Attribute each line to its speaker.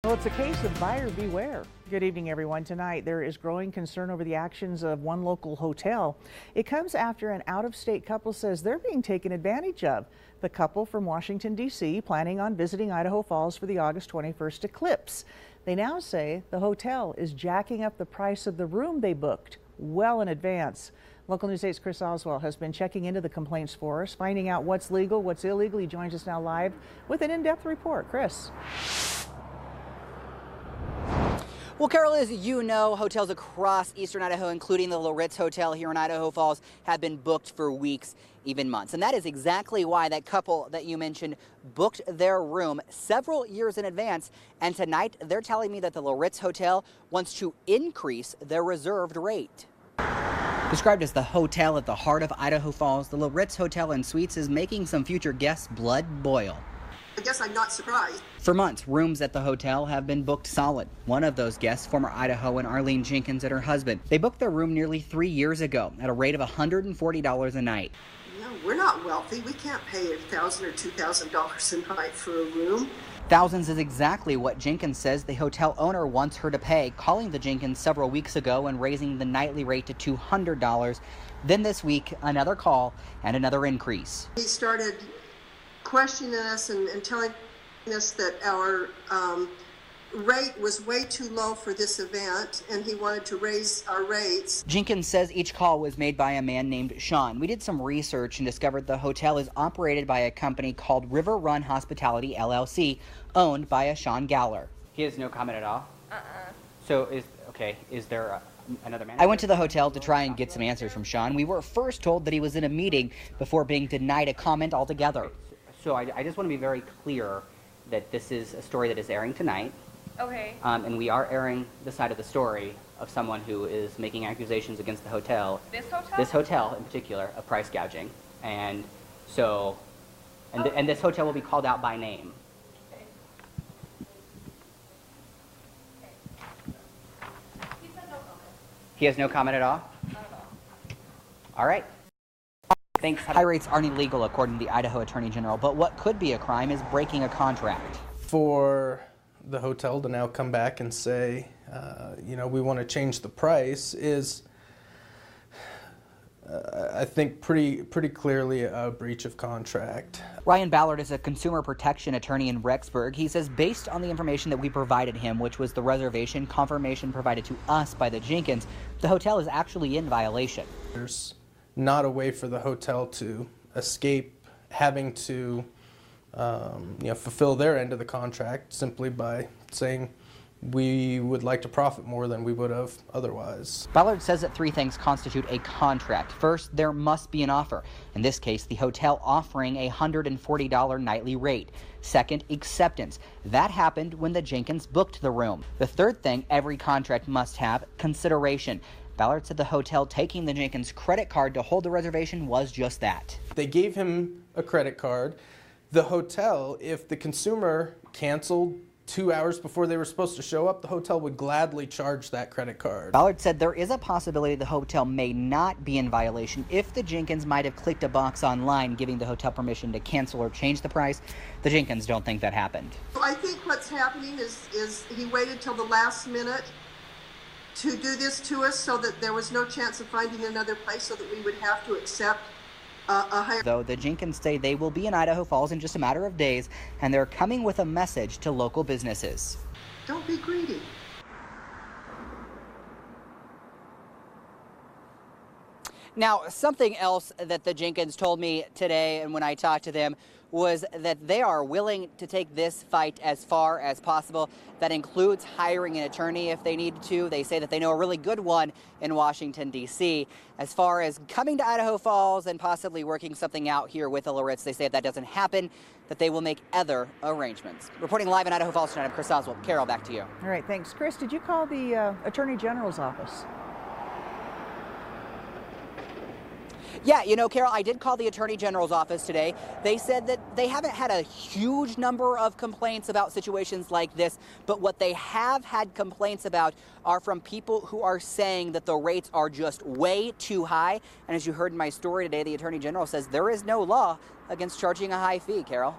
Speaker 1: Well, it's a case of buyer beware. Good evening, everyone. Tonight, there is growing concern over the actions of one local hotel. It comes after an out-of-state couple says they're being taken advantage of. The couple from Washington, D.C., planning on visiting Idaho Falls for the August 21st eclipse. They now say the hotel is jacking up the price of the room they booked well in advance. Local News 8's Chris Oswalt has been checking into the complaints for us, finding out what's legal, what's illegal. He joins us now live with an in-depth report. Chris.
Speaker 2: Well, Carol, as you know, hotels across eastern Idaho, including the Loritz Hotel here in Idaho Falls, have been booked for weeks, even months. And that is exactly why that couple that you mentioned booked their room several years in advance. And tonight, they're telling me that the Loritz Hotel wants to increase their reserved rate. Described as the hotel at the heart of Idaho Falls, the Loritz Hotel and Suites is making some future guests' blood boil.
Speaker 3: I guess I'm not surprised.
Speaker 2: For months, rooms at the hotel have been booked solid. One of those guests, former Idahoan Arlene Jenkins and her husband. They booked their room nearly 3 years ago at a rate of $140 a night.
Speaker 3: No, we're not wealthy. We can't pay $1,000 or $2,000 a night for a room.
Speaker 2: Thousands is exactly what Jenkins says the hotel owner wants her to pay, calling the Jenkins several weeks ago and raising the nightly rate to $200. Then this week, another call and another increase.
Speaker 3: He started questioning us and telling us that our rate was way too low for this event, and he wanted to raise our rates.
Speaker 2: Jenkins says each call was made by a man named Sean. We did some research and discovered the hotel is operated by a company called River Run Hospitality, LLC, owned by a Sean Galler. He has no comment at all? So is there another manager? I went to the hotel to try and get some answers from Sean. We were first told that he was in a meeting before being denied a comment altogether. So I just want to be very clear that this is a story that is airing tonight.
Speaker 4: Okay.
Speaker 2: And we are airing the side of the story of someone who is making accusations against the hotel.
Speaker 4: This hotel?
Speaker 2: This hotel in particular, of price gouging. And so, and this hotel will be called out by name.
Speaker 4: Okay. He said no comment.
Speaker 2: He has no comment at all?
Speaker 4: Not at all.
Speaker 2: All right. Thanks. High rates aren't illegal, according to the Idaho Attorney General, but what could be a crime is breaking a contract.
Speaker 5: For the hotel to now come back and say, we want to change the price is, I think, pretty clearly a breach of contract.
Speaker 2: Ryan Ballard is a consumer protection attorney in Rexburg. He says based on the information that we provided him, which was the reservation confirmation provided to us by the Jenkins, the hotel is actually in violation.
Speaker 5: There's not a way for the hotel to escape having to fulfill their end of the contract simply by saying we would like to profit more than we would have otherwise.
Speaker 2: Ballard says that three things constitute a contract. First, there must be an offer. In this case, the hotel offering a $140 nightly rate. Second, acceptance. That happened when the Jenkins booked the room. The third thing every contract must have, consideration. Ballard said the hotel taking the Jenkins credit card to hold the reservation was just that.
Speaker 5: They gave him a credit card. The hotel, if the consumer canceled 2 hours before they were supposed to show up, the hotel would gladly charge that credit card.
Speaker 2: Ballard said there is a possibility the hotel may not be in violation if the Jenkins might have clicked a box online giving the hotel permission to cancel or change the price. The Jenkins don't think that happened.
Speaker 3: I think what's happening is he waited till the last minute to do this to us so that there was no chance of finding another place so that we would have to accept a higher.
Speaker 2: Though the Jenkins say they will be in Idaho Falls in just a matter of days, and they're coming with a message to local businesses.
Speaker 3: Don't be greedy.
Speaker 2: Now, something else that the Jenkins told me today and when I talked to them was that they are willing to take this fight as far as possible. That includes hiring an attorney if they need to. They say that they know a really good one in Washington, D.C. As far as coming to Idaho Falls and possibly working something out here with the Loritz, they say if that doesn't happen, that they will make other arrangements. Reporting live in Idaho Falls tonight, I'm Chris Oswalt. Carol, back to you.
Speaker 1: All right, thanks. Chris, did you call the Attorney General's office?
Speaker 2: Yeah, Carol, I did call the Attorney General's office today. They said that they haven't had a huge number of complaints about situations like this, but what they have had complaints about are from people who are saying that the rates are just way too high. And as you heard in my story today, the Attorney General says there is no law against charging a high fee, Carol.